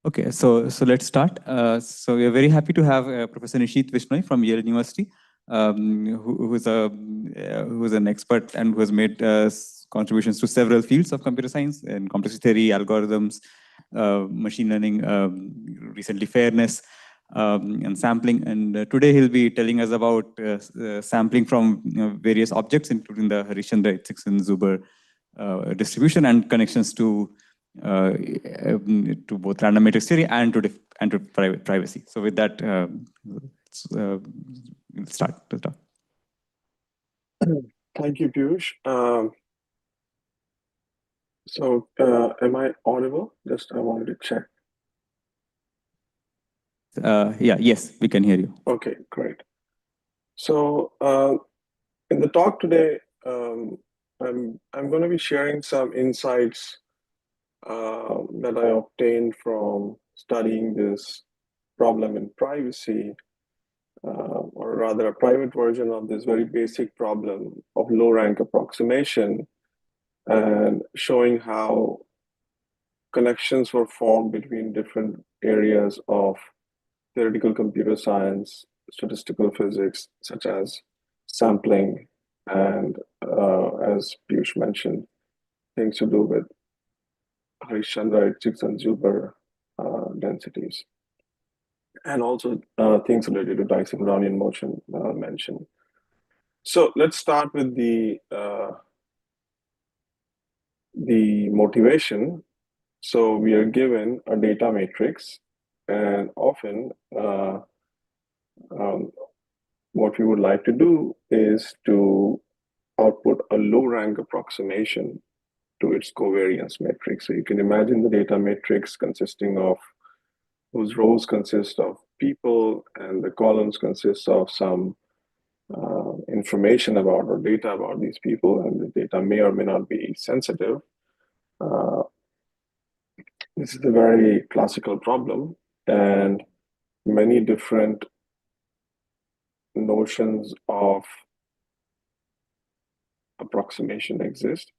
Okay, so let's start. So we are very happy to have Professor Nisheeth Vishnoi from Yale University, who's an expert and who has made contributions to several fields of computer science and complexity theory, algorithms, machine learning, recently fairness, and sampling. And today he'll be telling us about sampling from various objects, including the Harishchandra H6 Zuber distribution and connections to both random matrix theory and to privacy. So with that, we'll start to talk. Thank you, Piyush. Am I audible? Just I wanted to check. Yes, we can hear you. Okay, great. So in the talk today, I'm going to be sharing some insights that I obtained from studying this problem in privacy, or rather a private version of this very basic problem of low rank approximation, and showing how connections were formed between different areas of theoretical computer science, statistical physics, such as sampling, and as Piyush mentioned, things to do with Harishchandra, H6, and Zuber densities, and also things related to Dyson-Brownian motion mentioned. So let's start with the motivation. So we are given a data matrix, and often what we would like to do is to output a low rank approximation to its covariance matrix. So you can imagine the data matrix consisting of, whose rows consist of people and the columns consist of some information about or data about these people, and the data may or may not be sensitive. This is a very classical problem, and many different notions of approximation exist.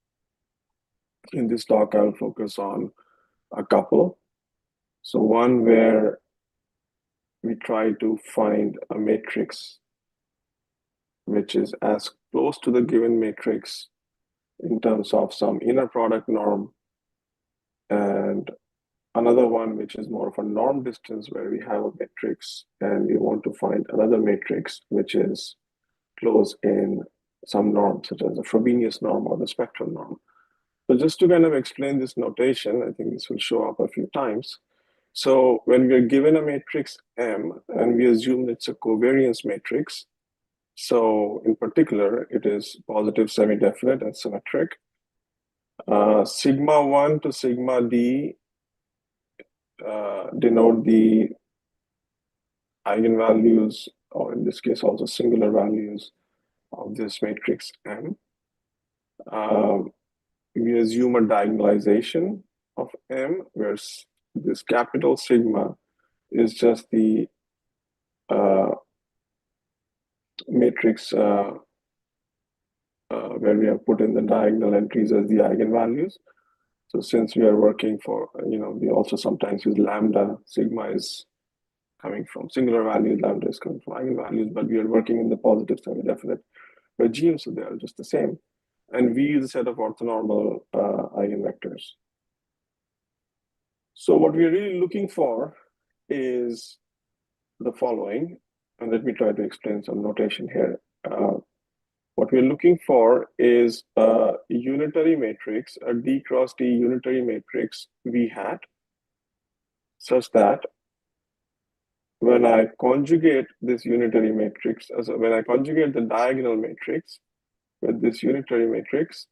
In this talk, I'll focus on a couple. So one where we try to find a matrix which is as close to the given matrix in terms of some inner product norm, and another one which is more of a norm distance, where we have a matrix and we want to find another matrix which is close in some norm, such as the Frobenius norm or the spectral norm. So just to kind of explain this notation, I think this will show up a few times. So when we're given a matrix M and we assume it's a covariance matrix, so in particular, it is positive, semi-definite, and symmetric. Sigma 1 to sigma d denote the eigenvalues, or in this case also singular values, of this matrix M. We assume a diagonalization of M, where this capital sigma is just the matrix where we have put in the diagonal entries as the eigenvalues. So since we are working for, we also sometimes use lambda. Sigma is coming from singular values, lambda is coming from eigenvalues, but we are working in the positive semi-definite regime, so they are just the same. And V is a set of orthonormal eigenvectors. So what we're really looking for is the following, and let me try to explain some notation here. What we're looking for is a unitary matrix, a D cross D unitary matrix V hat, such that when I conjugate this unitary matrix, when I conjugate the diagonal matrix with this unitary matrix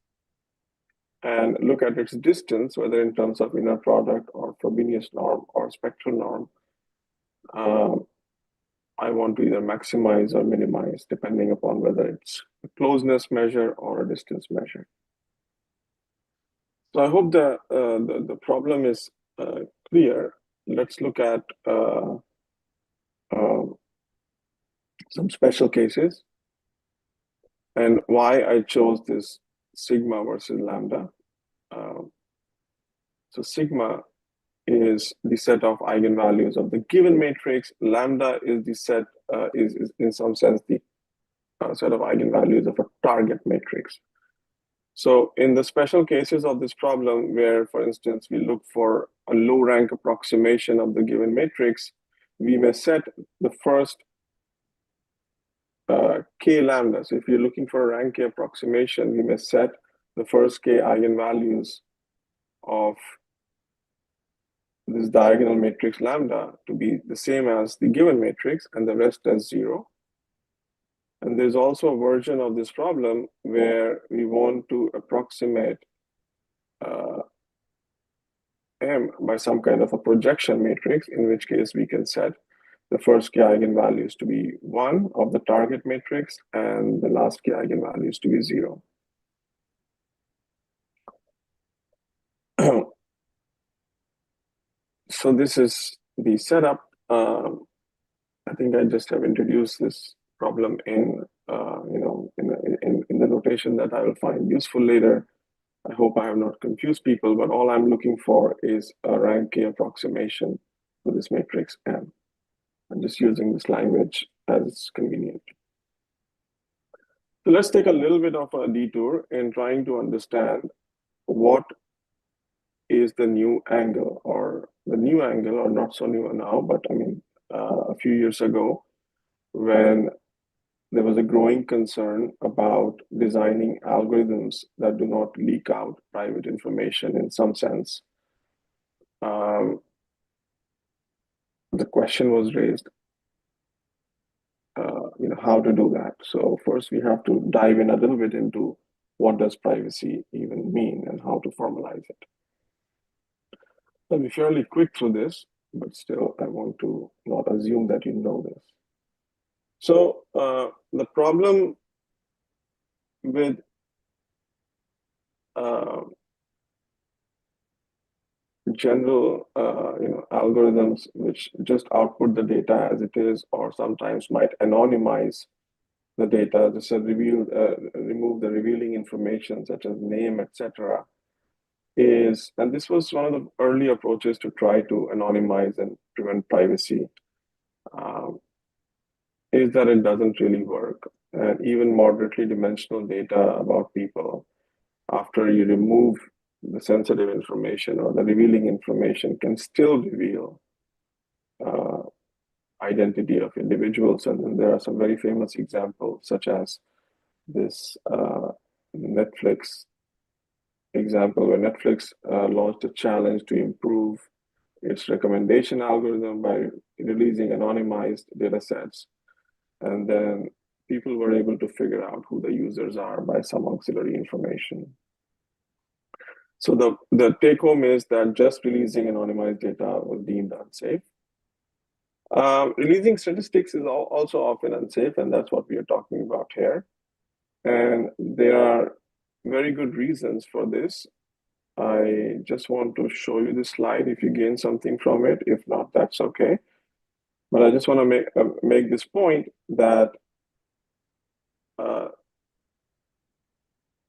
and look at its distance, whether in terms of inner product or Frobenius norm or spectral norm, I want to either maximize or minimize, depending upon whether it's a closeness measure or a distance measure. So I hope the problem is clear. Let's look at some special cases and why I chose this sigma versus lambda. So sigma is the set of eigenvalues of the given matrix. Lambda is the set, is in some sense the set of eigenvalues of a target matrix. So in the special cases of this problem, where, for instance, we look for a low rank approximation of the given matrix, we may set the first k lambda. So if you're looking for a rank k approximation, we may set the first k eigenvalues of this diagonal matrix lambda to be the same as the given matrix and the rest as 0. And there's also a version of this problem where we want to approximate M by some kind of a projection matrix, in which case we can set the first k eigenvalues to be 1 of the target matrix and the last k eigenvalues to be 0. So this is the setup. I think I just have introduced this problem in the notation that I will find useful later. I hope I have not confused people, but all I'm looking for is a rank k approximation for this matrix M. I'm just using this language as convenient. So let's take a little bit of a detour in trying to understand what is the new angle, or not so new now, but I mean, a few years ago, when there was a growing concern about designing algorithms that do not leak out private information in some sense. The question was raised, how to do that. So first we have to dive in a little bit into what does privacy even mean and how to formalize it. I'll be fairly quick through this, but still I want to not assume that you know this. So the problem with general algorithms which just output the data as it is, or sometimes might anonymize the data, just remove the revealing information such as name, etc., is, and this was one of the early approaches to try to anonymize and prevent privacy, is that it doesn't really work. And even moderately dimensional data about people, after you remove the sensitive information or the revealing information, can still reveal identity of individuals. And then there are some very famous examples, such as this Netflix example, where Netflix launched a challenge to improve its recommendation algorithm by releasing anonymized data sets. And then people were able to figure out who the users are by some auxiliary information. So the take home is that just releasing anonymized data was deemed unsafe. Releasing statistics is also often unsafe, and that's what we are talking about here. And there are very good reasons for this. I just want to show you this slide if you gain something from it. If not, that's okay. But I just want to make this point that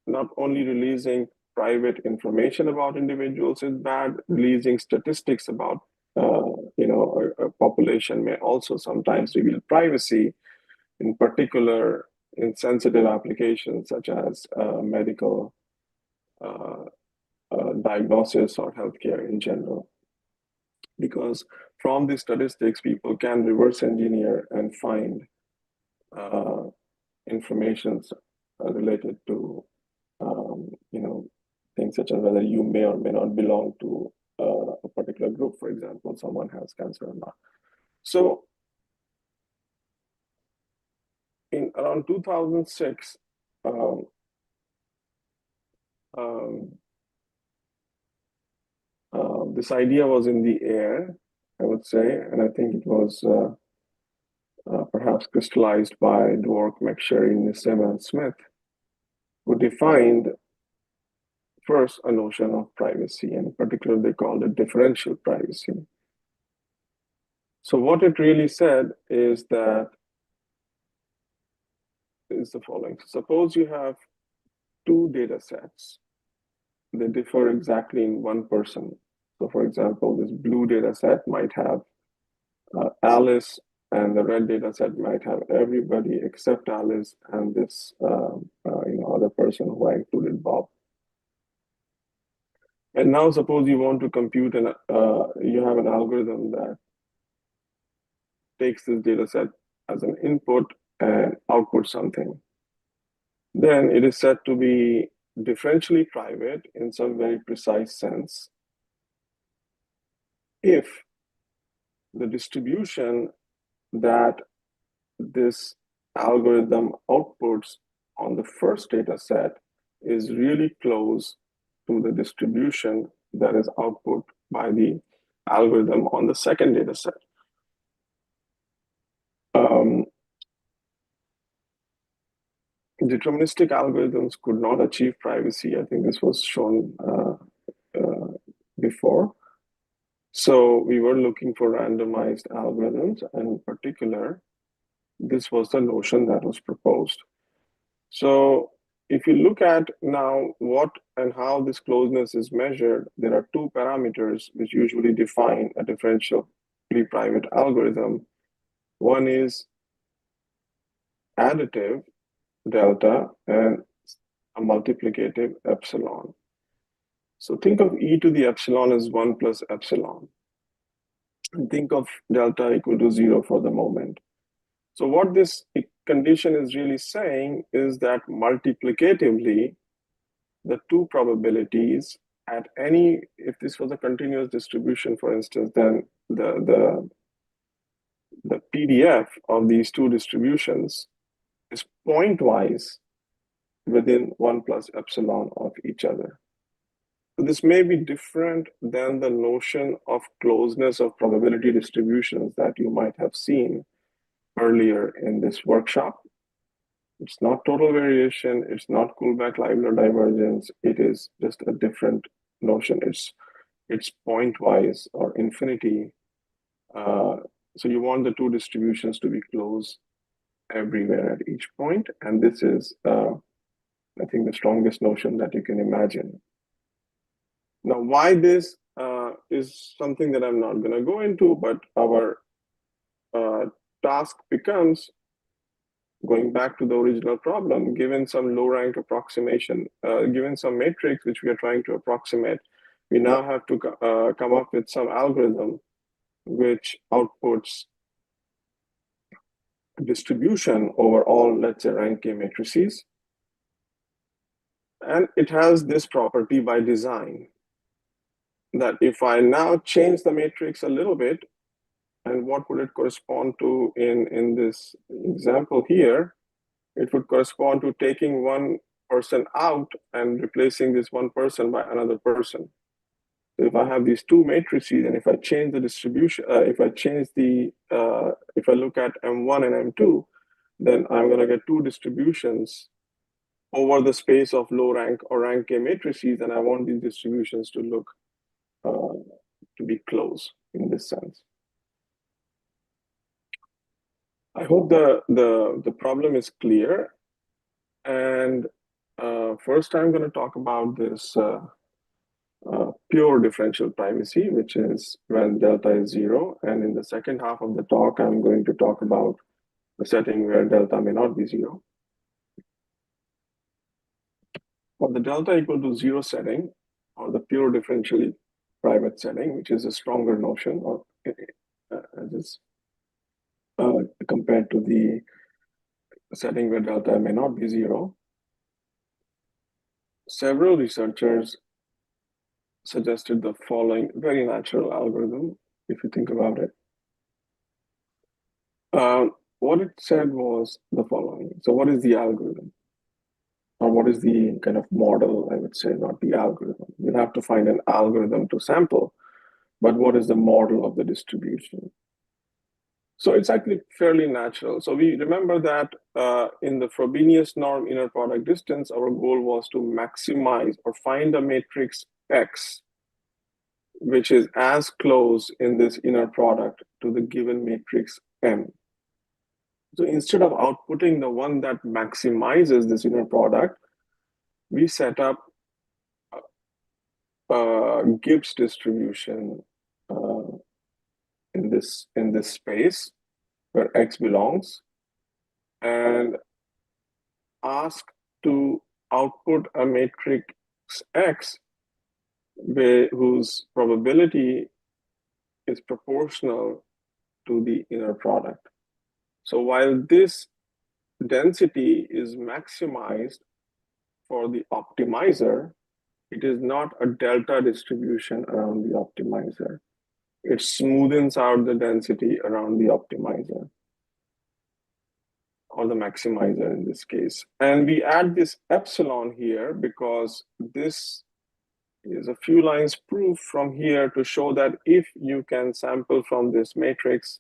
not only releasing private information about individuals is bad, releasing statistics about a population may also sometimes reveal privacy, in particular in sensitive applications such as medical diagnosis or healthcare in general. Because from these statistics, people can reverse engineer and find information related to things such as whether you may or may not belong to a particular group. For example, someone has cancer or not. So in around 2006, this idea was in the air, I would say, and I think it was perhaps crystallized by Dwork, McSherry, Nissim, and Smith, who defined first a notion of privacy, and in particular they called it differential privacy. So what it really said is the following. Suppose you have two data sets. They differ exactly in one person. So for example, this blue data set might have Alice, and the red data set might have everybody except Alice and this other person who I included, Bob. And now suppose you want to compute you have an algorithm that takes this data set as an input and outputs something. Then it is said to be differentially private in some very precise sense if the distribution that this algorithm outputs on the first data set is really close to the distribution that is output by the algorithm on the second data set. Deterministic algorithms could not achieve privacy. I think this was shown before. So we were looking for randomized algorithms, and in particular, this was the notion that was proposed. So if you look at now what and how this closeness is measured, there are two parameters which usually define a differentially private algorithm. One is additive, delta, and a multiplicative, epsilon. So think of e to the epsilon as 1 plus epsilon. And think of delta equal to 0 for the moment. So what this condition is really saying is that multiplicatively, the two probabilities at any, if this was a continuous distribution, for instance, then the PDF of these two distributions is pointwise within 1 plus epsilon of each other. So this may be different than the notion of closeness of probability distributions that you might have seen earlier in this workshop. It's not total variation, it's not Kullback-Leibler divergence, it is just a different notion. It's pointwise or infinity. So you want the two distributions to be close everywhere at each point, and this is, I think, the strongest notion that you can imagine. Now, why this is something that I'm not going to go into, but our task becomes, going back to the original problem, given some low rank approximation, given some matrix which we are trying to approximate, we now have to come up with some algorithm which outputs distribution over all, let's say, rank K matrices. And it has this property by design, that if I now change the matrix a little bit, and what would it correspond to in this example here? It would correspond to taking one person out and replacing this one person by another person. So if I have these two matrices, and if I change the distribution, if I look at M1 and M2, then I'm going to get two distributions over the space of low rank or rank K matrices, and I want these distributions to look to be close in this sense. I hope the problem is clear. And first, I'm going to talk about this pure differential privacy, which is when delta is 0. And in the second half of the talk, I'm going to talk about the setting where delta may not be 0. For the delta equal to 0 setting, or the pure differentially private setting, which is a stronger notion, or compared to the setting where delta may not be 0, several researchers suggested the following very natural algorithm, if you think about it. What it said was the following. So what is the algorithm? Or what is the kind of model, I would say, not the algorithm. We'll have to find an algorithm to sample, but what is the model of the distribution? So it's actually fairly natural. So we remember that in the Frobenius norm inner product distance, our goal was to maximize or find a matrix X, which is as close in this inner product to the given matrix M. So instead of outputting the one that maximizes this inner product, we set up Gibbs distribution in this space where X belongs, and ask to output a matrix X whose probability is proportional to the inner product. So while this density is maximized for the optimizer, it is not a delta distribution around the optimizer. It smoothens out the density around the optimizer, or the maximizer in this case. And we add this epsilon here because this is a few lines proof from here to show that if you can sample from this matrix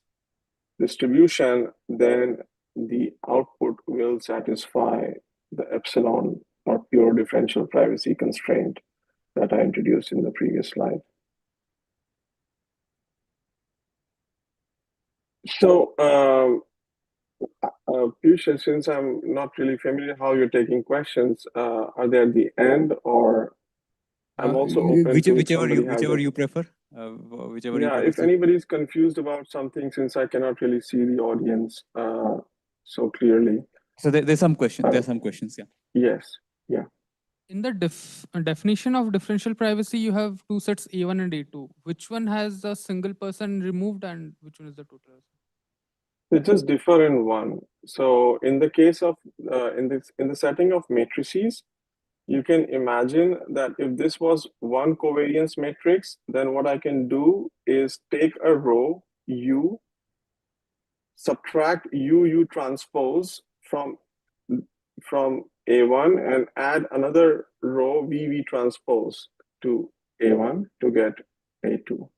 distribution, then the output will satisfy the epsilon or pure differential privacy constraint that I introduced in the previous slide. So, Piyush, since I'm not really familiar how you're taking questions, are they at the end, or I'm also open to whichever you prefer. Whichever you prefer. If anybody's confused about something, since I cannot really see the audience so clearly. So there's some questions. There's some questions. Yeah. Yes. Yeah. In the definition of differential privacy, you have two sets A1 and A2. Which one has a single person removed and which one is the total? They just differ in one. So in the case of in the setting of matrices, you can imagine that if this was one covariance matrix, then what I can do is take a row U, subtract U transpose from A1 and add another row VV transpose to A1 to get A2.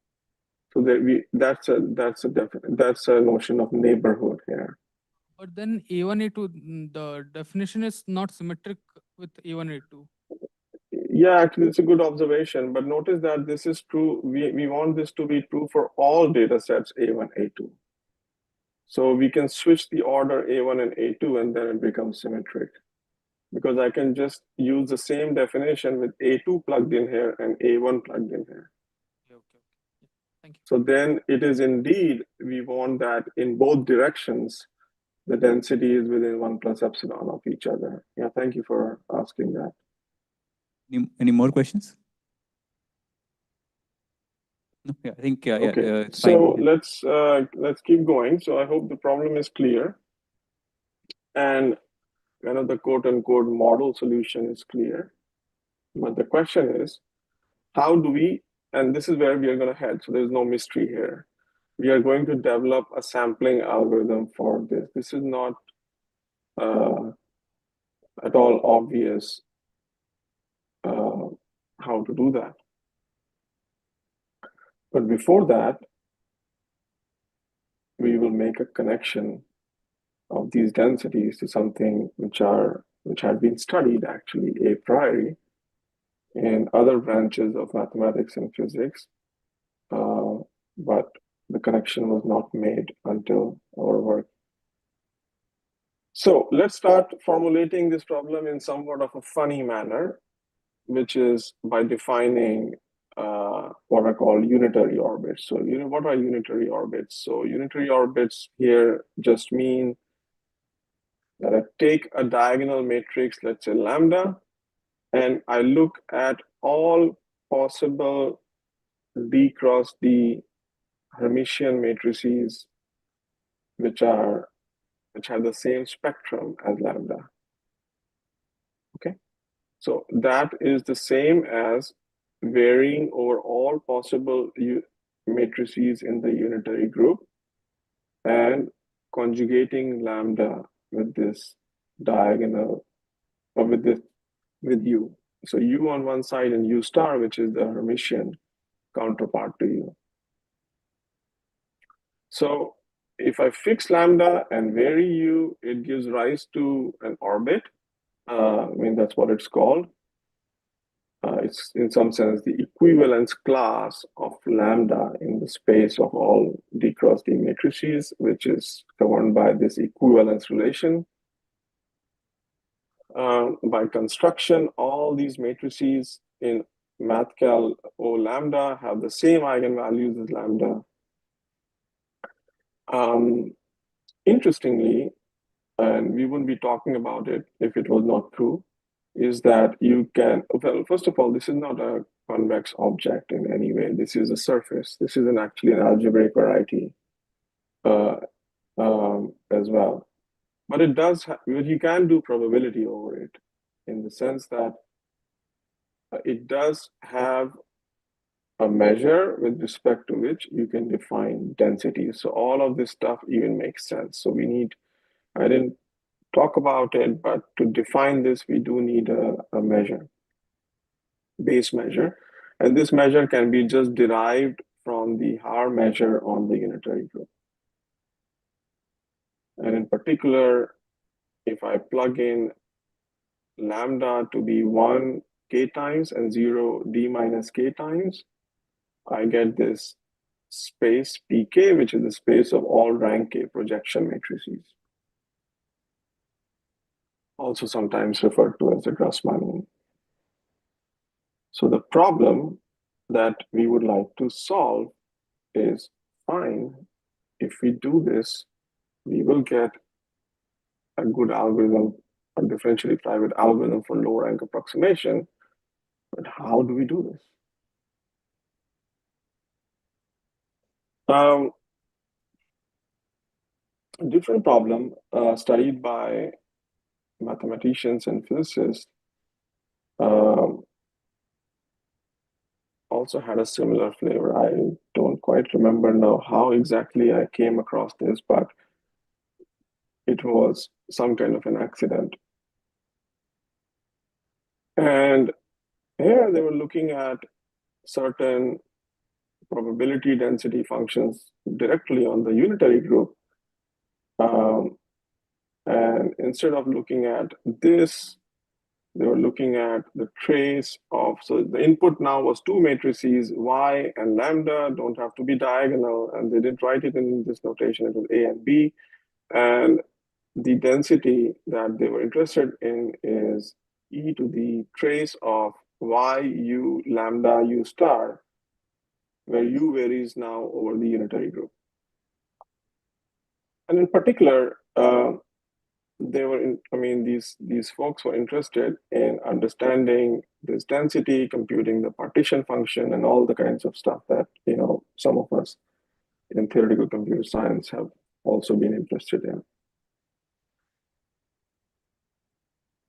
So that's a notion of neighborhood here. But then A1, A2, the definition is not symmetric with A1, A2. Yeah, actually, it's a good observation. But notice that this is true. We want this to be true for all data sets A1, A2. So we can switch the order A1 and A2, and then it becomes symmetric. Because I can just use the same definition with A2 plugged in here and A1 plugged in here. Okay. Thank you. So then it is indeed, we want that in both directions, the density is within 1 plus epsilon of each other. Yeah, thank you for asking that. Any more questions? No, yeah, I think okay. it's so fine. let's keep going. So I hope the problem is clear, and kind of the quote unquote model solution is clear. But the question is, how do we? And this is where we are going to head. So there's no mystery here. We are going to develop a sampling algorithm for this. This is not at all obvious how to do that. But before that, we will make a connection of these densities to something which had been studied actually a priori in other branches of mathematics and physics, but the connection was not made until our work. So let's start formulating this problem in somewhat of a funny manner, which is by defining what are called unitary orbits. So, what are unitary orbits? So unitary orbits here just mean that I take a diagonal matrix, let's say lambda, and I look at all possible D cross D Hermitian matrices which have the same spectrum as lambda. Okay, so that is the same as varying over all possible matrices in the unitary group and conjugating lambda with this diagonal, or with U. So U on one side and U star, which is the Hermitian counterpart to U. So if I fix lambda and vary U, it gives rise to an orbit. That's what it's called. It's in some sense the equivalence class of lambda in the space of all D cross D matrices, which is governed by this equivalence relation. By construction, all these matrices in mathcal O lambda have the same eigenvalues as lambda. Interestingly, and we wouldn't be talking about it if it was not true, is that you can, well, first of all, this is not a convex object in any way. This is a surface. This is actually an algebraic variety as well. But it does, you can do probability over it in the sense that it does have a measure with respect to which you can define density. So all of this stuff even makes sense. So we need, I didn't talk about it, but to define this, we do need a measure, base measure. And this measure can be just derived from the Haar measure on the unitary group. And in particular, if I plug in lambda to be 1 k times and 0 d minus k times, I get this space pk, which is the space of all rank k projection matrices, also sometimes referred to as the Grassmannian. So the problem that we would like to solve is, fine, if we do this, we will get a good algorithm, a differentially private algorithm for low rank approximation. But how do we do this? A different problem studied by mathematicians and physicists also had a similar flavor. I don't quite remember now how exactly I came across this, but it was some kind of an accident. And here they were looking at certain probability density functions directly on the unitary group. And instead of looking at this, they were looking at the trace of, so the input now was two matrices, Y and lambda, don't have to be diagonal, and they didn't write it in this notation, it was A and B. And the density that they were interested in is e to the trace of Y U lambda U star, where U varies now over the unitary group. And in particular, they were these folks were interested in understanding this density, computing the partition function, and all the kinds of stuff that some of us in theoretical computer science have also been interested in.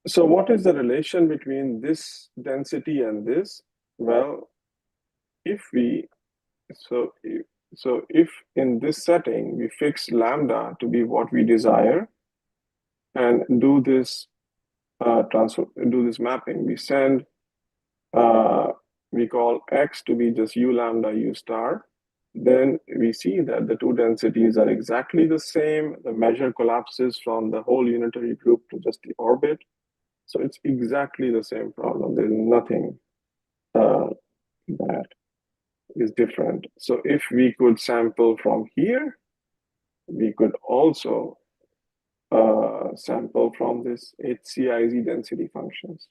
So what is the relation between this density and this? Well, if in this setting we fix lambda to be what we desire and do this mapping, we send we call x to be just u lambda u star, then we see that the two densities are exactly the same. The measure collapses from the whole unitary group to just the orbit. So it's exactly the same problem. There's nothing that is different. So if we could sample from here, we could also sample from this HCIZ density functions.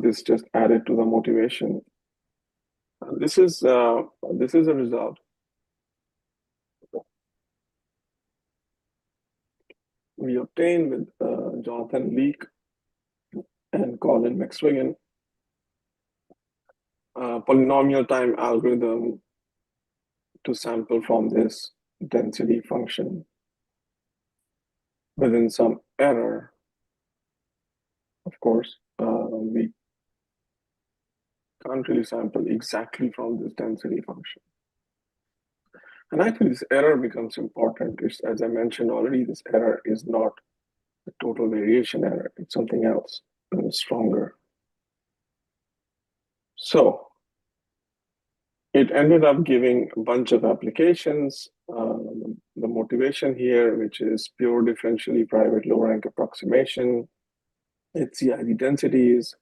This just added to the motivation. This is a result. We obtained with Jonathan Leake and Colin McSwiggan polynomial time algorithm to sample from this density function within some error. Of course, we can't really sample exactly from this density function. And actually, this error becomes important. As I mentioned already, this error is not the total variation error. It's something else and stronger. So it ended up giving a bunch of applications. The motivation here, which is pure differentially private low rank approximation, HCID densities.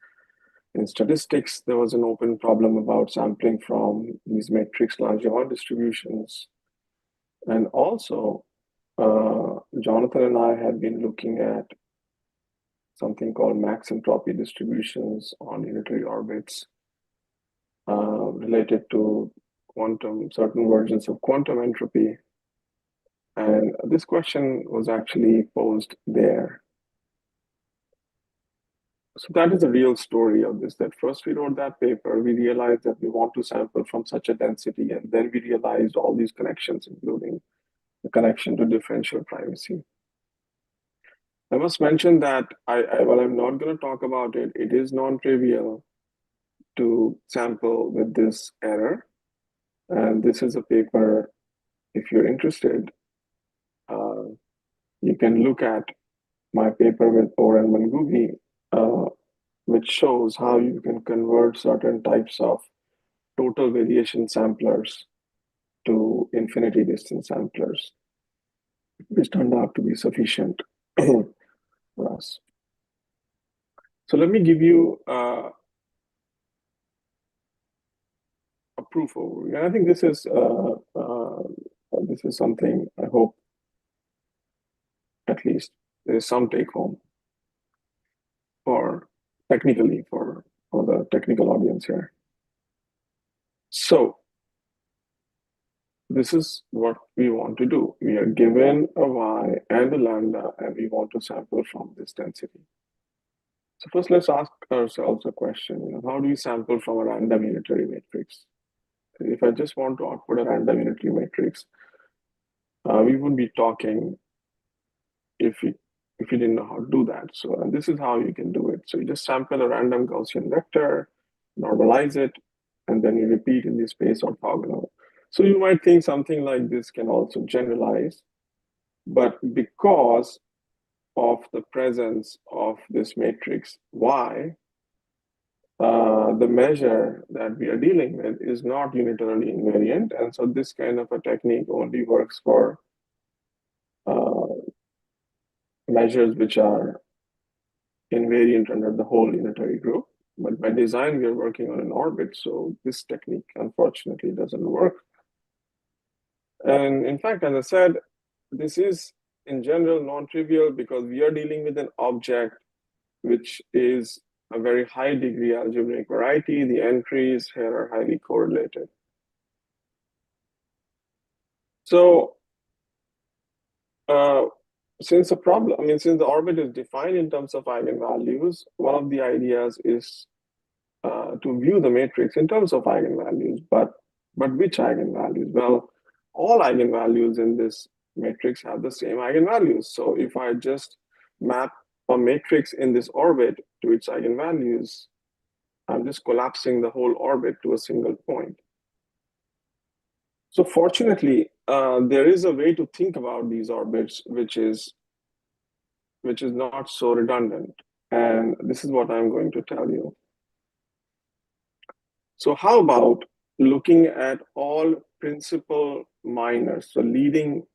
In statistics, there was an open problem about sampling from these matrix Langevin distributions. And also, Jonathan and I had been looking at something called max entropy distributions on unitary orbits related to certain versions of quantum entropy. And this question was actually posed there. So that is the real story of this, that first we wrote that paper, we realized that we want to sample from such a density, and then we realized all these connections, including the connection to differential privacy. I must mention that while I'm not going to talk about it, it is non-trivial to sample with this error. And this is a paper, if you're interested, you can look at my paper with Orr and Mangugi, which shows how you can convert certain types of total variation samplers to infinity distance samplers, which turned out to be sufficient for us. So let me give you a proof overview. And I think this is something I hope at least there is some take home for technically for the technical audience here. So this is what we want to do. We are given a y and a lambda, and we want to sample from this density. So first, let's ask ourselves a question. How do we sample from a random unitary matrix? If I just want to output a random unitary matrix, we would be talking if you didn't know how to do that. So and this is how you can do it. So you just sample a random Gaussian vector, normalize it, and then you repeat in the space orthogonal. So you might think something like this can also generalize, but because of the presence of this matrix Y, the measure that we are dealing with is not unitarily invariant. And so this kind of a technique only works for measures which are invariant under the whole unitary group. But by design, we are working on an orbit, so this technique, unfortunately, doesn't work. And in fact, as I said, this is in general non-trivial because we are dealing with an object which is a very high degree algebraic variety. The entries here are highly correlated. So since the orbit is defined in terms of eigenvalues, one of the ideas is to view the matrix in terms of eigenvalues, but which eigenvalues? Well, all eigenvalues in this matrix have the same eigenvalues. So if I just map a matrix in this orbit to its eigenvalues, I'm just collapsing the whole orbit to a single point. So fortunately, there is a way to think about these orbits, which is not so redundant. And this is what I'm going to tell you. So how about looking at all principal minors, so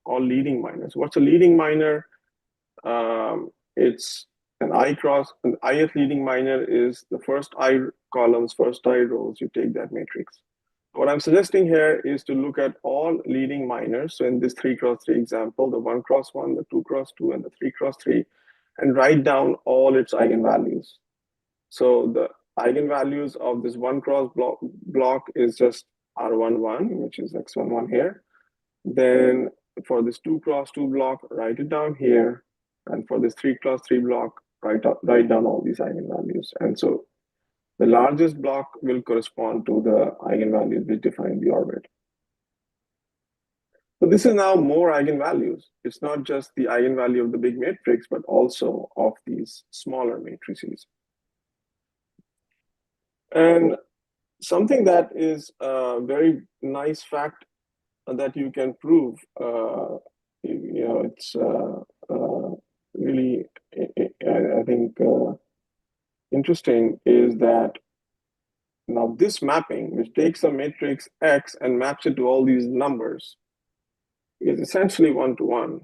all leading minors. What's a leading minor? It's an ith leading minor is the first I columns, first I rows, you take that matrix. What I'm suggesting here is to look at all leading minors. So in this 3x3 example, the 1x1, the 2x2, and the 3x3, and write down all its eigenvalues. So the eigenvalues of this 1x block is just R11, which is X11 here. Then for this 2x2 block, write it down here. And for this 3x3 block, write down all these eigenvalues. And so the largest block will correspond to the eigenvalues which define the orbit. So this is now more eigenvalues. It's not just the eigenvalue of the big matrix, but also of these smaller matrices. And something that is a very nice fact that you can prove, it's really, I think, interesting is that now this mapping, which takes a matrix X and maps it to all these numbers, is essentially one-to-one,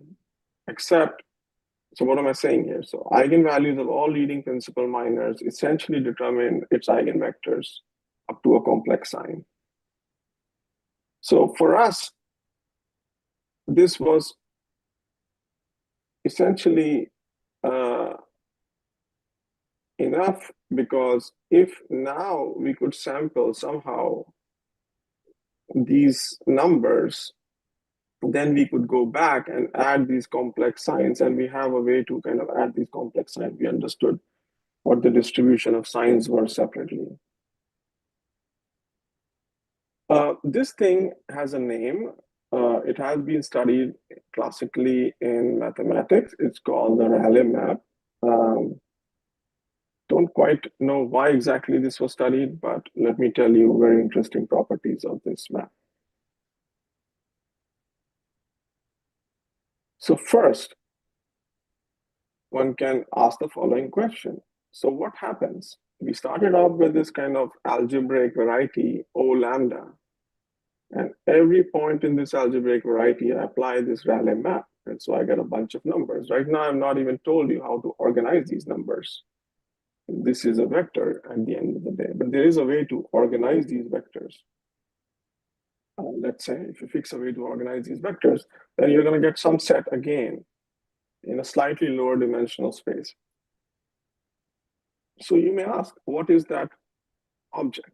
except, so what am I saying here? So eigenvalues of all leading principal minors essentially determine its eigenvectors up to a complex sign. So for us, this was essentially enough, because if now we could sample somehow these numbers, then we could go back and add these complex signs, and we have a way to kind of add these complex signs. We understood what the distribution of signs were separately. This thing has a name. It has been studied classically in mathematics. It's called the Rayleigh map. Don't quite know why exactly this was studied, but let me tell you very interesting properties of this map. So first, one can ask the following question. So what happens? We started off with this kind of algebraic variety, O lambda. And every point in this algebraic variety, I apply this Rayleigh map. And so I get a bunch of numbers. Right now, I've not even told you how to organize these numbers. This is a vector at the end of the day, but there is a way to organize these vectors. Let's say if you fix a way to organize these vectors, then you're going to get some set again in a slightly lower dimensional space. So you may ask, what is that object?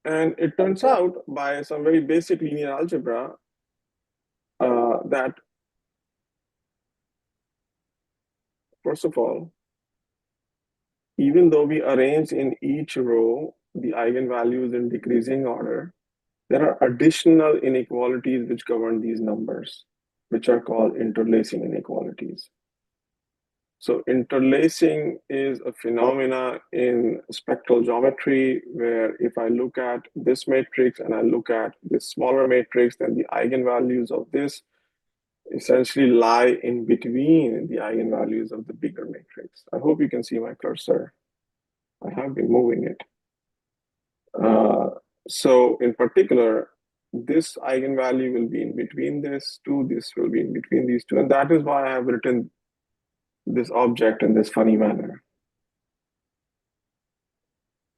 And it turns out by some very basic linear algebra that, first of all, even though we arrange in each row the eigenvalues in decreasing order, there are additional inequalities which govern these numbers, which are called interlacing inequalities. So interlacing is a phenomena in spectral geometry, where if I look at this matrix and I look at this smaller matrix, then the eigenvalues of this essentially lie in between the eigenvalues of the bigger matrix. I hope you can see my cursor. I have been moving it. So in particular, this eigenvalue will be in between this two, this will be in between these two, and that is why I have written this object in this funny manner.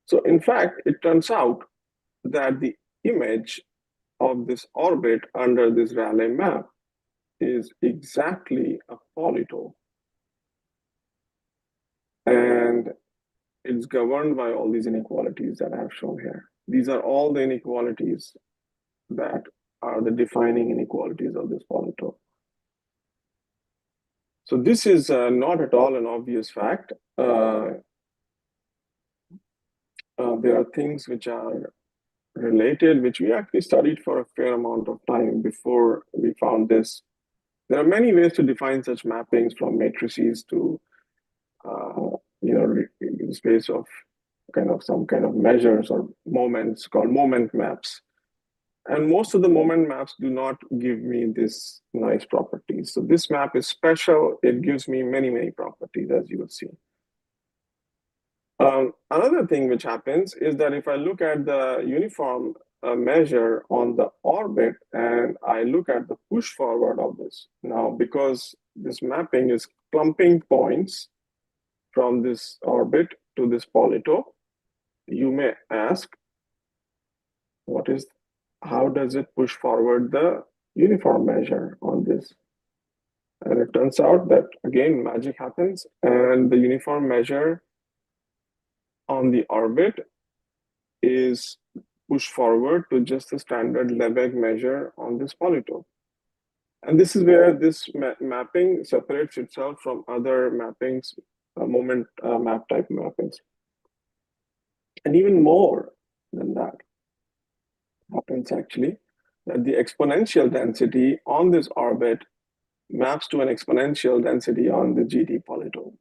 So in fact, it turns out that the image of this orbit under this Rayleigh map is exactly a polytope. And it's governed by all these inequalities that I have shown here. These are all the inequalities that are the defining inequalities of this polytope. So this is not at all an obvious fact. There are things which are related, which we actually studied for a fair amount of time before we found this. There are many ways to define such mappings, from matrices to in the space of some kind of measures or moments called moment maps. And most of the moment maps do not give me this nice properties. So this map is special. It gives me many, many properties, as you will see. Another thing which happens is that if I look at the uniform measure on the orbit and I look at the push forward of this, now because this mapping is clumping points from this orbit to this polytope, you may ask, how does it push forward the uniform measure on this? And it turns out that, again, magic happens, and the uniform measure on the orbit is pushed forward to just the standard Lebesgue measure on this polytope. And this is where this mapping separates itself from other mappings, moment map type mappings. And even more than that happens actually, that the exponential density on this orbit maps to an exponential density on the GT polytope.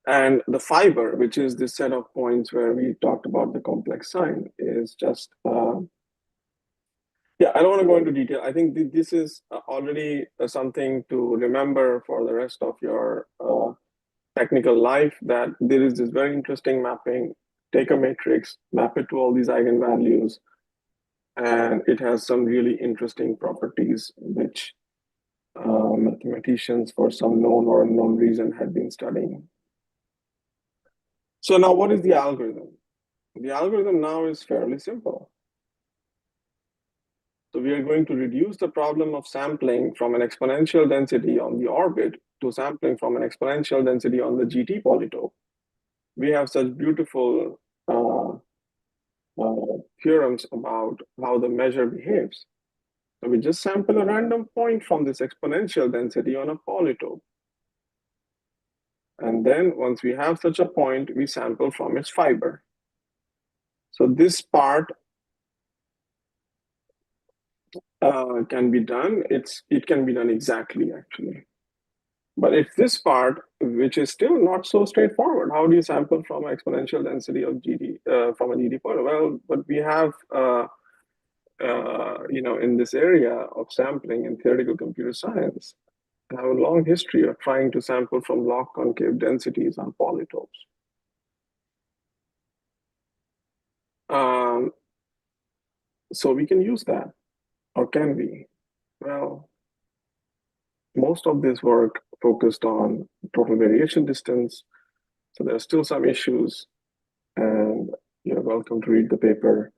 And the fiber, which is this set of points where we talked about the complex sign, is just, yeah, I don't want to go into detail. I think this is already something to remember for the rest of your technical life, that there is this very interesting mapping. Take a matrix, map it to all these eigenvalues, and it has some really interesting properties which mathematicians for some known or unknown reason had been studying. So now what is the algorithm? The algorithm now is fairly simple. So we are going to reduce the problem of sampling from an exponential density on the orbit to sampling from an exponential density on the GT polytope. We have such beautiful theorems about how the measure behaves. So we just sample a random point from this exponential density on a polytope. And then once we have such a point, we sample from its fiber. So this part can be done. It can be done exactly, actually. But it's this part which is still not so straightforward. How do you sample from an exponential density of GD from a GD point? Well, but we have in this area of sampling in theoretical computer science, I have a long history of trying to sample from log concave densities on polytopes. So we can use that, or can we? Well, most of this work focused on total variation distance. So there are still some issues, and you're welcome to read the paper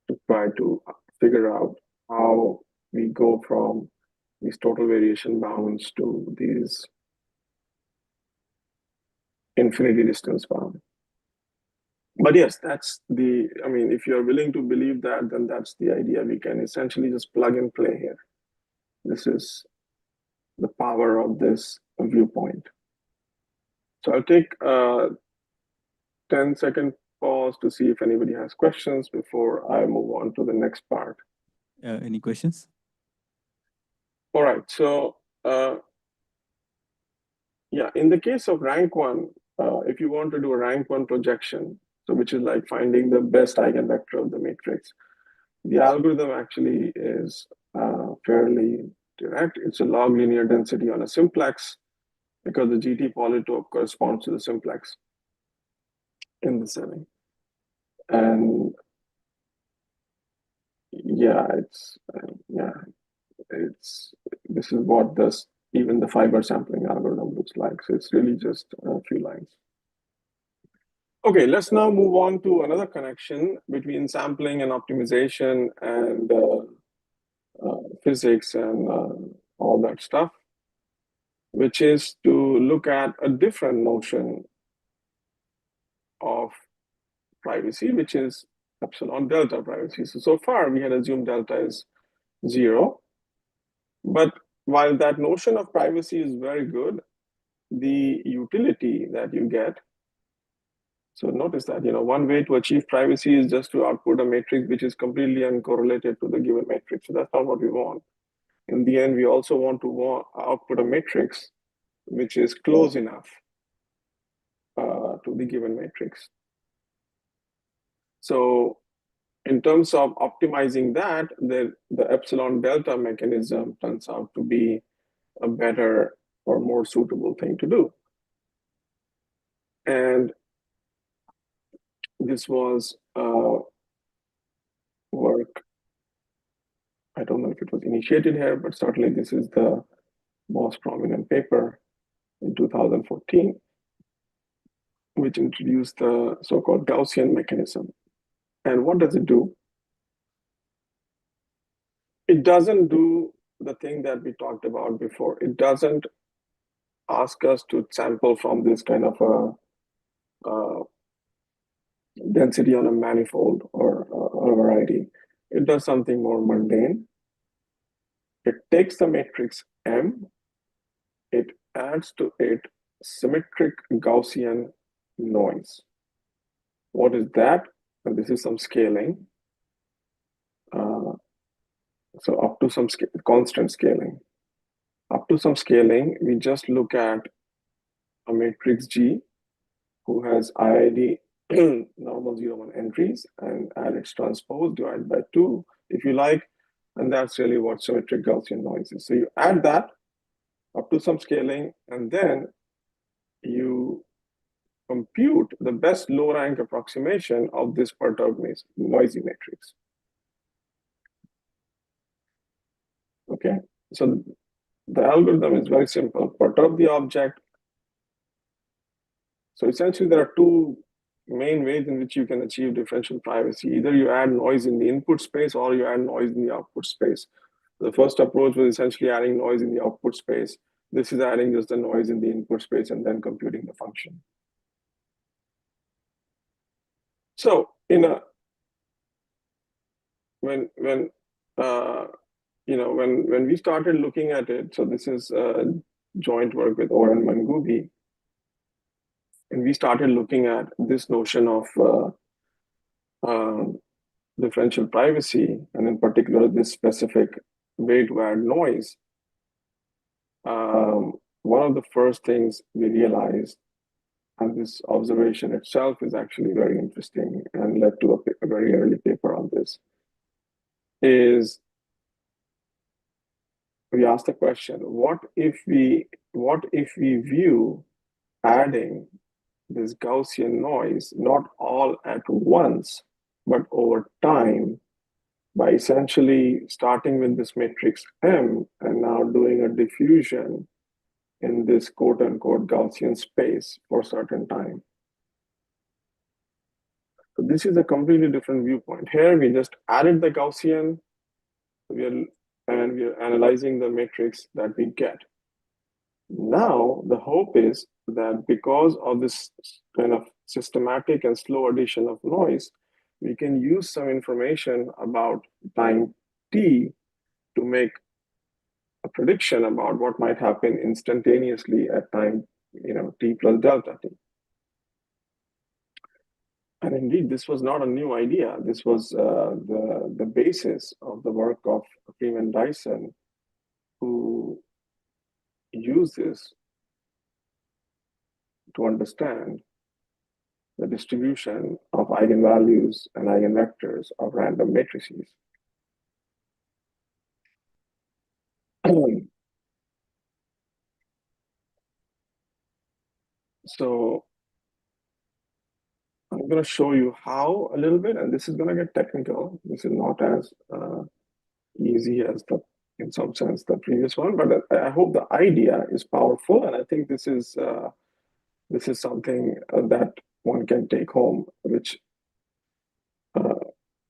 to try to figure out how we go from these total variation bounds to these infinity distance bound. But yes, that's if you're willing to believe that, then that's the idea. We can essentially just plug and play here. This is the power of this viewpoint. So I'll take a 10-second pause to see if anybody has questions before I move on to the next part. Any questions? All right, so in the case of rank one, if you want to do a rank one projection, so which is like finding the best eigenvector of the matrix, the algorithm actually is fairly direct. It's a log linear density on a simplex because the GT polytope corresponds to the simplex in the setting. And this is what even the fiber sampling algorithm looks like. So it's really just a few lines. Okay, let's now move on to another connection between sampling and optimization and physics and all that stuff, which is to look at a different notion of privacy, which is epsilon delta privacy. So far we had assumed delta is 0, but while that notion of privacy is very good, the utility that you get, so notice that one way to achieve privacy is just to output a matrix which is completely uncorrelated to the given matrix. So that's not what we want. In the end, we also want to output a matrix which is close enough to the given matrix. So in terms of optimizing that, the epsilon delta mechanism turns out to be a better or more suitable thing to do. And this was work, I don't know if it was initiated here, but certainly this is the most prominent paper in 2014, which introduced the so-called Gaussian mechanism. And what does it do? It doesn't do the thing that we talked about before. It doesn't ask us to sample from this kind of a density on a manifold or a variety. It does something more mundane. It takes the matrix M, it adds to it symmetric Gaussian noise. What is that? And this is some scaling. So up to some constant scaling. Up to some scaling, we just look at a matrix G who has IID normal 0, 1 entries and add its transpose divided by 2, if you like. And that's really what symmetric Gaussian noise is. So you add that up to some scaling, and then you compute the best low rank approximation of this perturbed noisy matrix. Okay, so the algorithm is very simple. Perturb the object. So essentially there are two main ways in which you can achieve differential privacy. Either you add noise in the input space or you add noise in the output space. The first approach was essentially adding noise in the output space. This is adding just the noise in the input space and then computing the function. So when we started looking at it, so this is joint work with Oren Mangubi, and we started looking at this notion of differential privacy, and in particular this specific way to add noise. One of the first things we realized, and this observation itself is actually very interesting and led to a very early paper on this, is we asked the question, what if we view adding this Gaussian noise not all at once, but over time, by essentially starting with this matrix M and now doing a diffusion in this quote unquote Gaussian space for a certain time. So this is a completely different viewpoint. Here we just added the Gaussian, we are analyzing the matrix that we get. Now the hope is that because of this kind of systematic and slow addition of noise, we can use some information about time t to make a prediction about what might happen instantaneously at time t plus delta t. And indeed, this was not a new idea. This was the basis of the work of Freeman Dyson, who used this to understand the distribution of eigenvalues and eigenvectors of random matrices. So I'm going to show you how a little bit, and this is going to get technical. This is not as easy as in some sense, the previous one, but I hope the idea is powerful, and I think this is something that one can take home, which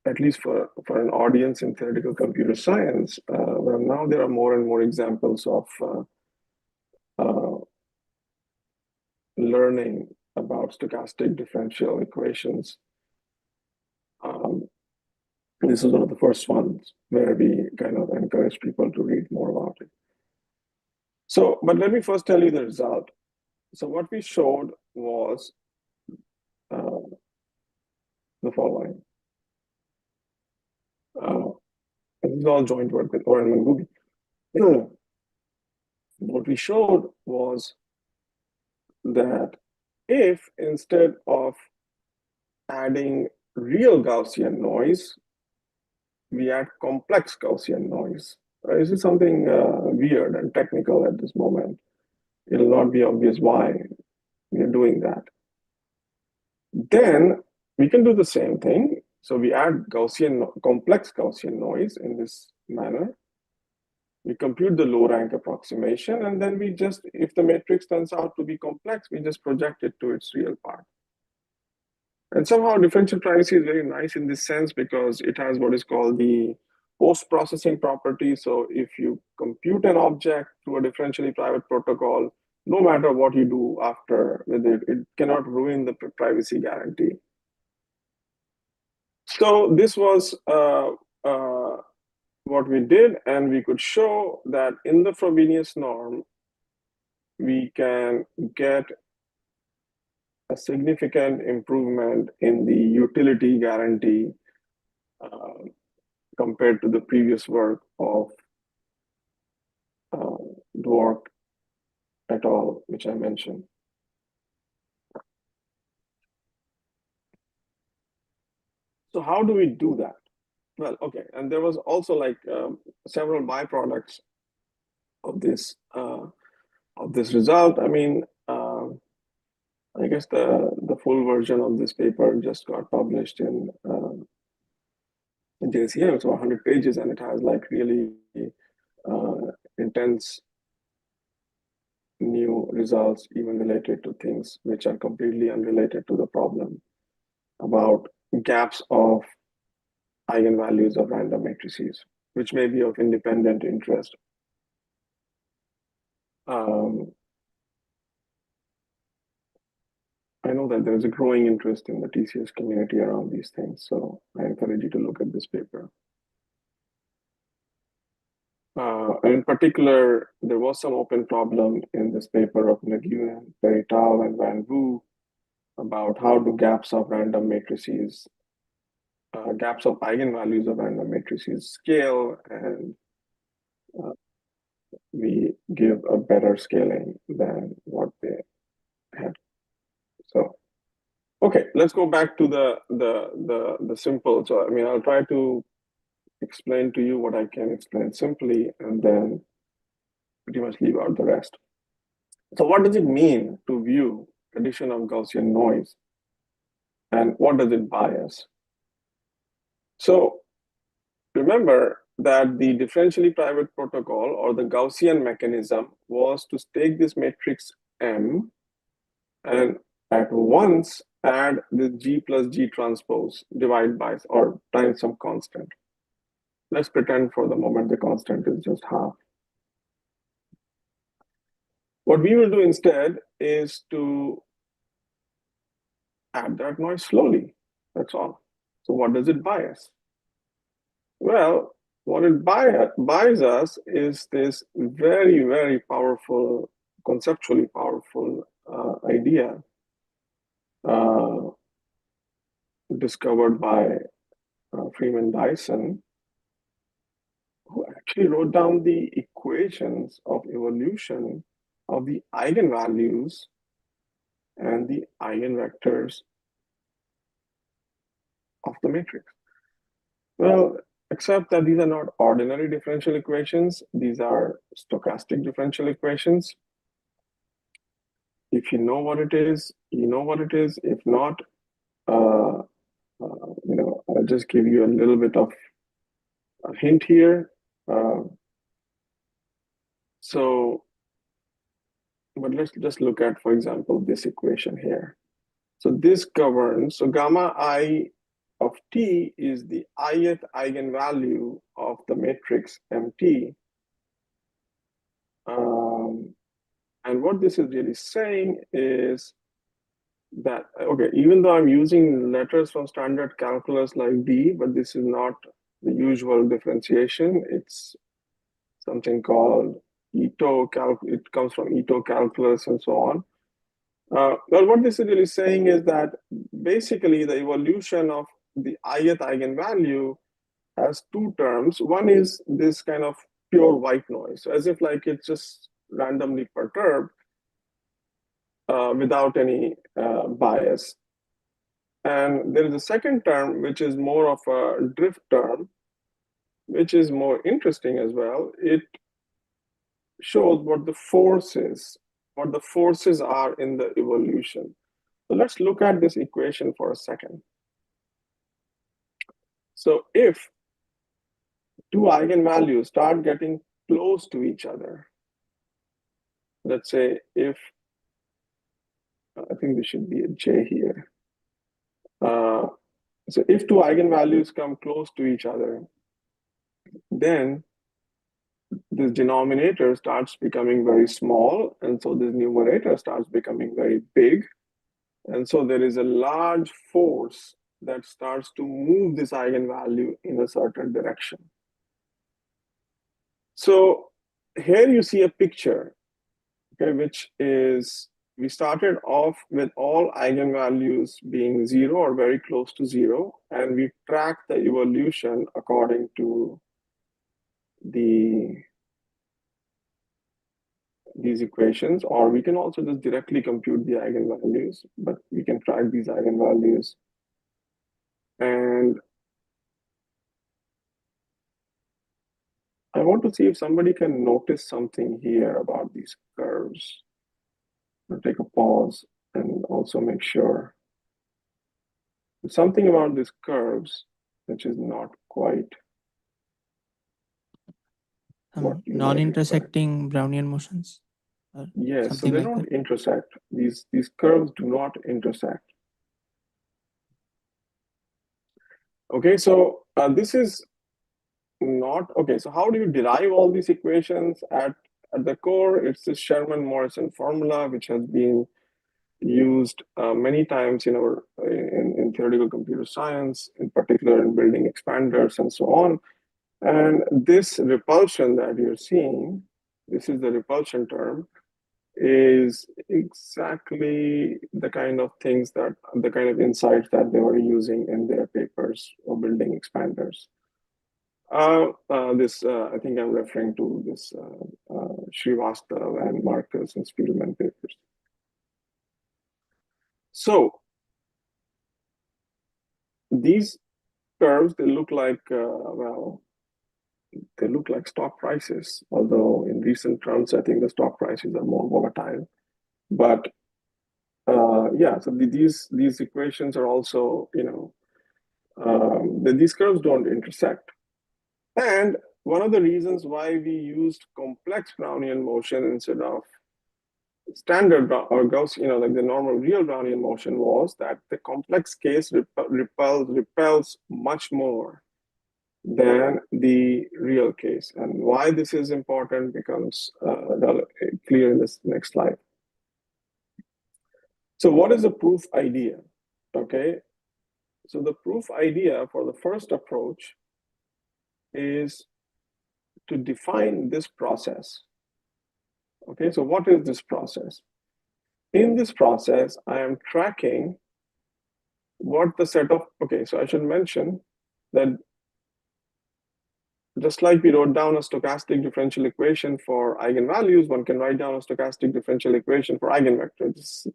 at least for an audience in theoretical computer science, well, now there are more and more examples of learning about stochastic differential equations. This is one of the first ones where we kind of encourage people to read more about it. So, but let me first tell you the result. So what we showed was the following. This is all joint work with Oren Mangubi. What we showed was that if instead of adding real Gaussian noise, we add complex Gaussian noise. This is something weird and technical at this moment. It'll not be obvious why we are doing that. Then we can do the same thing. So we add complex Gaussian noise in this manner. We compute the low rank approximation, and then we just, if the matrix turns out to be complex, we just project it to its real part. And somehow differential privacy is very nice in this sense because it has what is called the post-processing property. So if you compute an object through a differentially private protocol, no matter what you do after with it, it cannot ruin the privacy guarantee. So this was what we did, and we could show that in the Frobenius norm, we can get a significant improvement in the utility guarantee compared to the previous work of Dwork et al., which I mentioned. So how do we do that? Well, okay, and there was also like several byproducts of this result. I mean, I guess the full version of this paper just got published in JCM. It's 100 pages, and it has like really intense new results, even related to things which are completely unrelated to the problem. about gaps of eigenvalues of random matrices, which may be of independent interest. I know that there is a growing interest in the TCS community around these things, so I encourage you to look at this paper. In particular, there was some open problem in this paper of Nguyen, Peritao, and Van Wu about how do gaps of random matrices, gaps of eigenvalues of random matrices scale, and we give a better scaling than what they had. So, okay, let's go back to the simple. So, I mean, I'll try to explain to you what I can explain simply, and then pretty much leave out the rest. So what does it mean to view addition of Gaussian noise? And what does it bias? So remember that the differentially private protocol or the Gaussian mechanism was to take this matrix M and at once add the G plus G transpose, divide by or times some constant. Let's pretend for the moment the constant is just half. What we will do instead is to add that noise slowly. That's all. So what does it bias? Well, what it buys us is this very, very powerful, conceptually powerful idea discovered by Freeman Dyson, who actually wrote down the equations of evolution of the eigenvalues and the eigenvectors of the matrix. Well, except that these are not ordinary differential equations. These are stochastic differential equations. If you know what it is, you know what it is. If not, I'll just give you a little bit of a hint here. But let's just look at, for example, this equation here. So this governs, so gamma I of t is the ith eigenvalue of the matrix MT. And what this is really saying is that, okay, even though I'm using letters from standard calculus like D, but this is not the usual differentiation. It's something called Ito calculus. It comes from Ito calculus and so on. Well, what this is really saying is that basically the evolution of the ith eigenvalue has two terms. One is this kind of pure white noise, so as if like it's just randomly perturbed without any bias. And there is a second term, which is more of a drift term, which is more interesting as well. It shows what the forces are in the evolution. So let's look at this equation for a second. So if two eigenvalues start getting close to each other, let's say if, I think there should be a J here. So if two eigenvalues come close to each other, then this denominator starts becoming very small, and so this numerator starts becoming very big. And so there is a large force that starts to move this eigenvalue in a certain direction. So here you see a picture, okay, which is, we started off with all eigenvalues being 0 or very close to 0, and we tracked the evolution according to these equations, or we can also just directly compute the eigenvalues, but we can track these eigenvalues. And I want to see if somebody can notice something here about these curves. I'll take a pause and also make sure. There's something about these curves which is not quite non-intersecting Brownian motions. Yes, so they don't intersect. These curves do not intersect. Okay, so this is not, okay, so how do you derive all these equations? At the core, it's this Sherman-Morrison formula, which has been used many times in theoretical computer science, in particular in building expanders and so on. And this repulsion that you're seeing, this is the repulsion term, is exactly the kind of things that, the kind of insights that they were using in their papers of building expanders. I think I'm referring to this Srivastava and Marcus and Spielman papers. So these curves, they look like, well, they look like stock prices, although in recent terms, I think the stock prices are more volatile. But yeah, so these equations are also, these curves don't intersect. And one of the reasons why we used complex Brownian motion instead of standard or Gaussian, like the normal real Brownian motion, was that the complex case repels much more than the real case. And why this is important becomes clear in this next slide. So what is the proof idea? Okay, so the proof idea for the first approach is to define this process. Okay, so what is this process? In this process, I am tracking what the set of, okay, so I should mention that just like we wrote down a stochastic differential equation for eigenvalues, one can write down a stochastic differential equation for eigenvectors. It's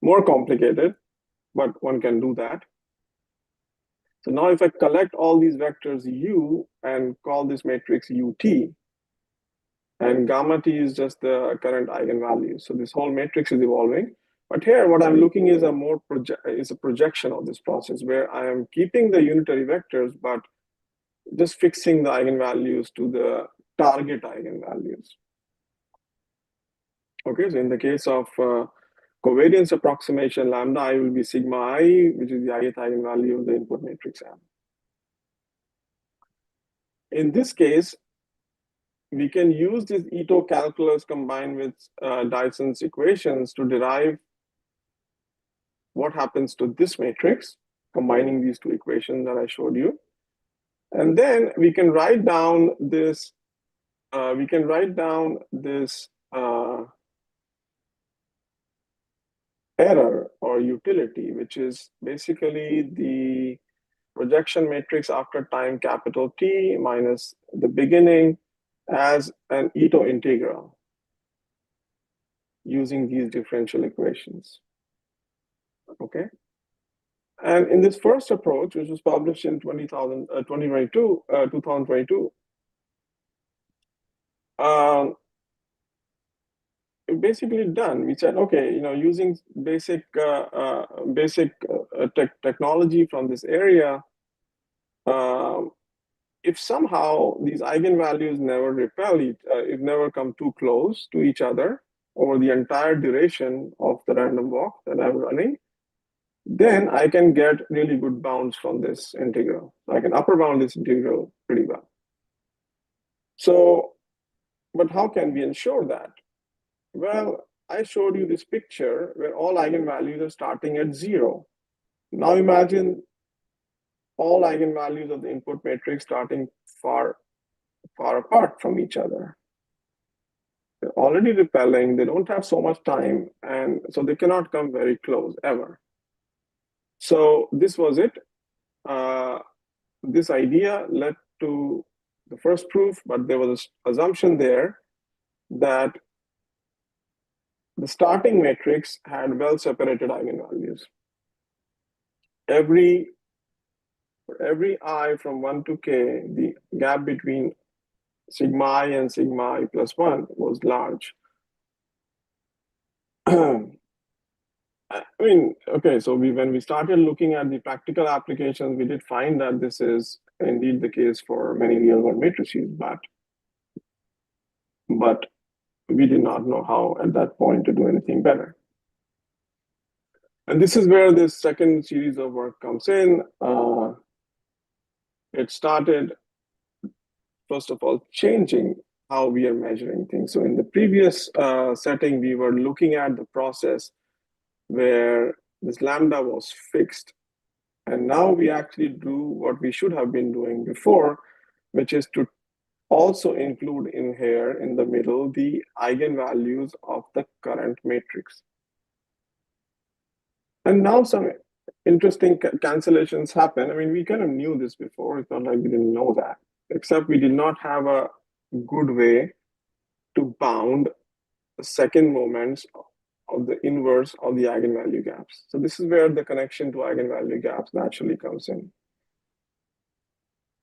more complicated, but one can do that. So now if I collect all these vectors U and call this matrix UT, and gamma T is just the current eigenvalue. So this whole matrix is evolving. But here, what I'm looking is a projection of this process where I am keeping the unitary vectors, but just fixing the eigenvalues to the target eigenvalues. Okay, so in the case of covariance approximation, lambda I will be sigma I, which is the ith eigenvalue of the input matrix M. In this case, we can use this Ito calculus combined with Dyson's equations to derive what happens to this matrix, combining these two equations that I showed you. And then we can write down this, error or utility, which is basically the projection matrix after time capital T minus the beginning as an Ito integral using these differential equations. Okay. And in this first approach, which was published in 2022, basically done. We said, okay, using basic technology from this area, if somehow these eigenvalues never repel it never come too close to each other over the entire duration of the random walk that I'm running, then I can get really good bounds from this integral. I can upper bound this integral pretty well. So, but how can we ensure that? Well, I showed you this picture where all eigenvalues are starting at 0. Now imagine all eigenvalues of the input matrix starting far apart from each other. They're already repelling, they don't have so much time, and so they cannot come very close ever. So this was it. This idea led to the first proof, but there was an assumption there that the starting matrix had well-separated eigenvalues. For every I from 1 to k, the gap between sigma I and sigma I plus 1 was large. I mean, okay, so when we started looking at the practical applications, we did find that this is indeed the case for many real-world matrices, but we did not know how at that point to do anything better. And this is where this second series of work comes in. it started, first of all, changing how we are measuring things. So in the previous setting, we were looking at the process where this lambda was fixed. And now we actually do what we should have been doing before, which is to also include in here in the middle the eigenvalues of the current matrix. And now some interesting cancellations happen. I mean, we kind of knew this before. It's not like we didn't know that, except we did not have a good way to bound the second moments of the inverse of the eigenvalue gaps. So this is where the connection to eigenvalue gaps naturally comes in.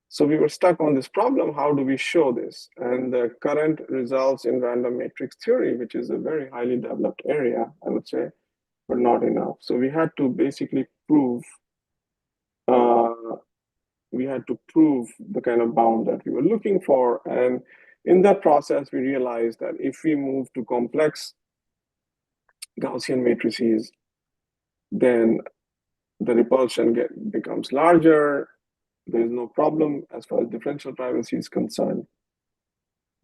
So we were stuck on this problem. How do we show this? And the current results in random matrix theory, which is a very highly developed area, I would say, were not enough. So we had to basically prove the kind of bound that we were looking for. And in that process, we realized that if we move to complex Gaussian matrices, then the repulsion becomes larger. There is no problem as far as differential privacy is concerned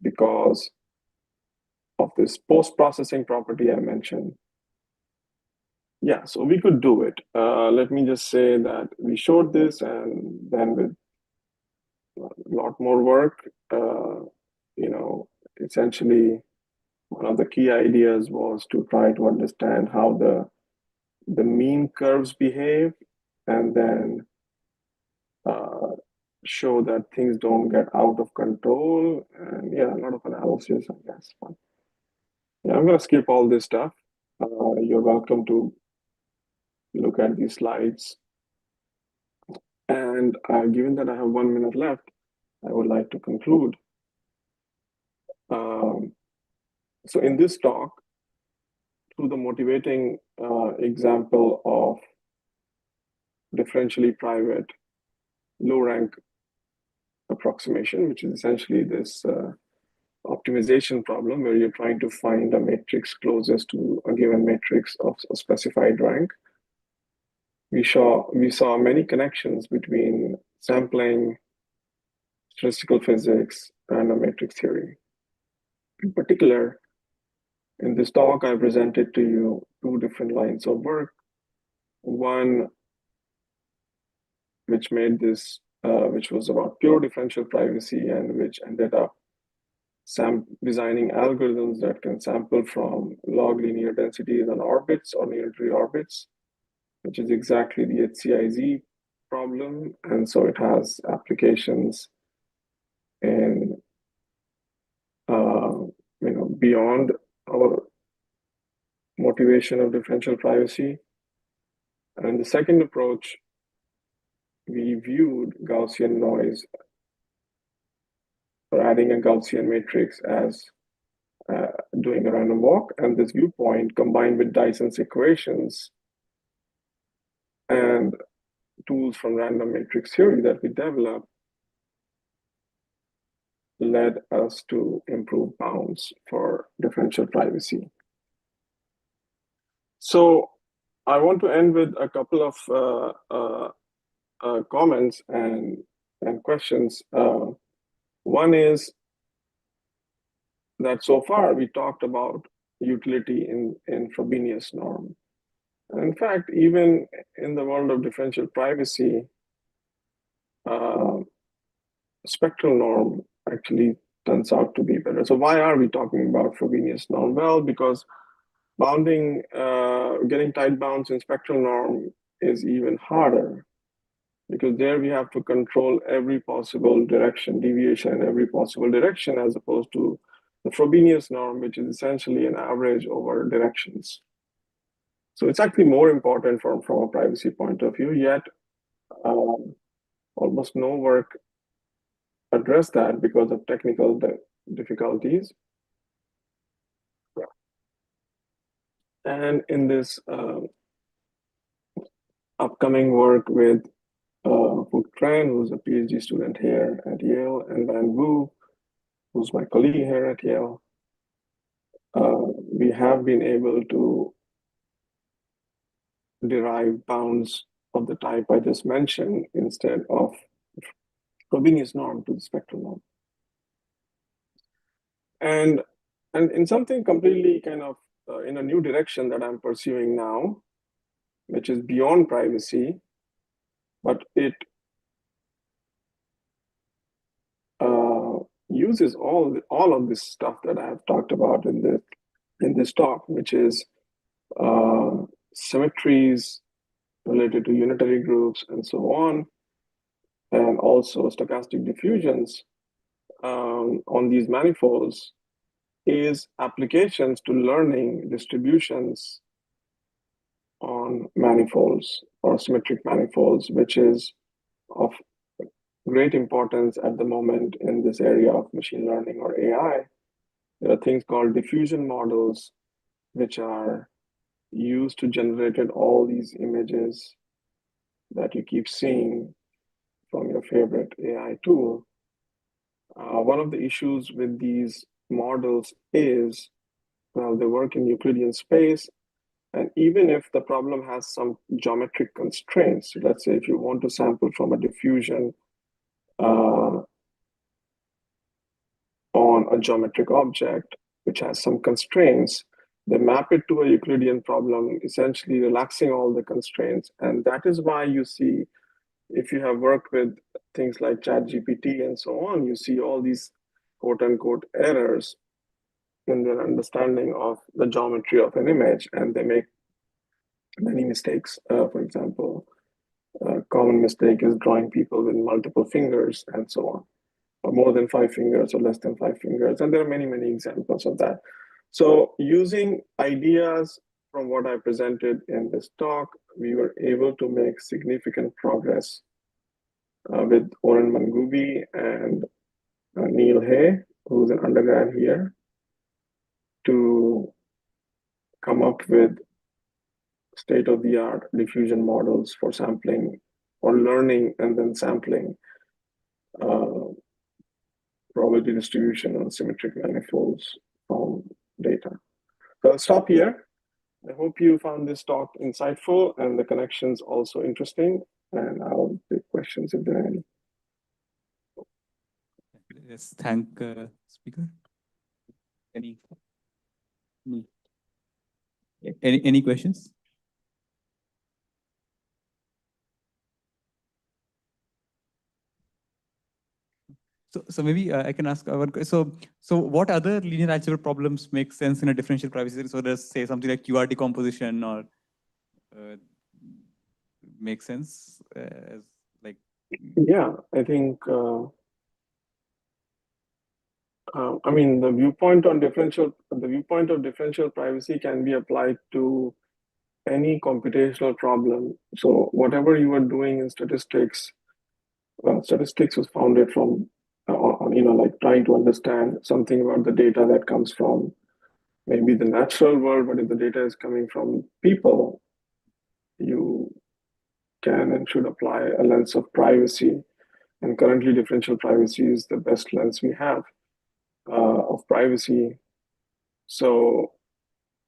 because of this post-processing property I mentioned. Yeah, so we could do it. Let me just say that we showed this, and then with a lot more work, essentially one of the key ideas was to try to understand how the mean curves behave, and then show that things don't get out of control. And yeah, a lot of analysis, I guess. But yeah, I'm gonna skip all this stuff. You're welcome to look at these slides. And given that I have 1 minute left, I would like to conclude. So in this talk, through the motivating example of differentially private low rank approximation, which is essentially this optimization problem where you're trying to find a matrix closest to a given matrix of a specified rank. We saw many connections between sampling, statistical physics, and a matrix theory. In particular, in this talk, I presented to you two different lines of work. One, which was about pure differential privacy and which ended up designing algorithms that can sample from log linear densities on orbits or unitary orbits, which is exactly the HCIZ problem. And so it has applications in beyond our motivation of differential privacy. And the second approach, we viewed Gaussian noise or adding a Gaussian matrix as doing a random walk. And this viewpoint combined with Dyson's equations and tools from random matrix theory that we developed led us to improve bounds for differential privacy. So I want to end with a couple of comments and questions. One is that so far we talked about utility in Frobenius norm. And in fact, even in the world of differential privacy, spectral norm actually turns out to be better. So why are we talking about Frobenius norm? Well, because bounding, getting tight bounds in spectral norm is even harder, because there we have to control every possible direction, deviation in every possible direction, as opposed to the Frobenius norm, which is essentially an average over directions. So it's actually more important from a privacy point of view, yet almost no work addressed that because of technical difficulties. And in this upcoming work with Phuc Tran, who's a PhD student here at Yale, and Van Wu, who's my colleague here at Yale, we have been able to derive bounds of the type I just mentioned instead of Frobenius norm to the spectral norm. And in something completely kind of in a new direction that I'm pursuing now, which is beyond privacy, but it uses all of this stuff that I have talked about in this talk, which is symmetries related to unitary groups and so on, and also stochastic diffusions on these manifolds, is applications to learning distributions on manifolds or symmetric manifolds, which is of great importance at the moment in this area of machine learning or AI. There are things called diffusion models, which are used to generate all these images that you keep seeing from your favorite AI tool. One of the issues with these models is, well, they work in Euclidean space, and even if the problem has some geometric constraints, let's say if you want to sample from a diffusion on a geometric object, which has some constraints, they map it to a Euclidean problem, essentially relaxing all the constraints. And that is why you see, if you have worked with things like ChatGPT and so on, you see all these quote unquote errors in their understanding of the geometry of an image, and they make many mistakes. For example, a common mistake is drawing people with multiple fingers and so on, or more than 5 fingers or less than 5 fingers. And there are many, many examples of that. So using ideas from what I presented in this talk, we were able to make significant progress with Oren Mangubi and Neil Hay, who's an undergrad here, to come up with state-of-the-art diffusion models for sampling or learning and then sampling probability distribution on symmetric manifolds from data. So I'll stop here. I hope you found this talk insightful and the connections also interesting, and I'll take questions if there are any. Yes, thank speaker. Any questions? So maybe I can ask our so what other linear algebra problems make sense in a differential privacy? So let's say something like QR decomposition or make sense as like. Yeah, I think I mean the viewpoint of differential privacy can be applied to any computational problem. So whatever you are doing in statistics, statistics was founded from like trying to understand something about the data that comes from maybe the natural world, but if the data is coming from people, you can and should apply a lens of privacy. And currently, differential privacy is the best lens we have of privacy. So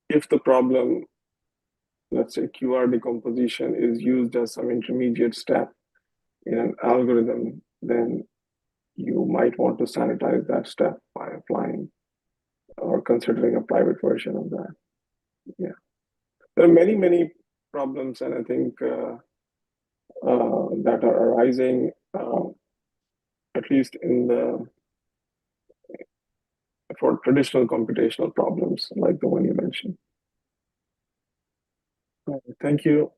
if the problem, let's say QR decomposition, is used as some intermediate step in an algorithm, then you might want to sanitize that step by applying or considering a private version of that. Yeah. There are many, many problems, and I think that are arising, at least for traditional computational problems like the one you mentioned. Thank you.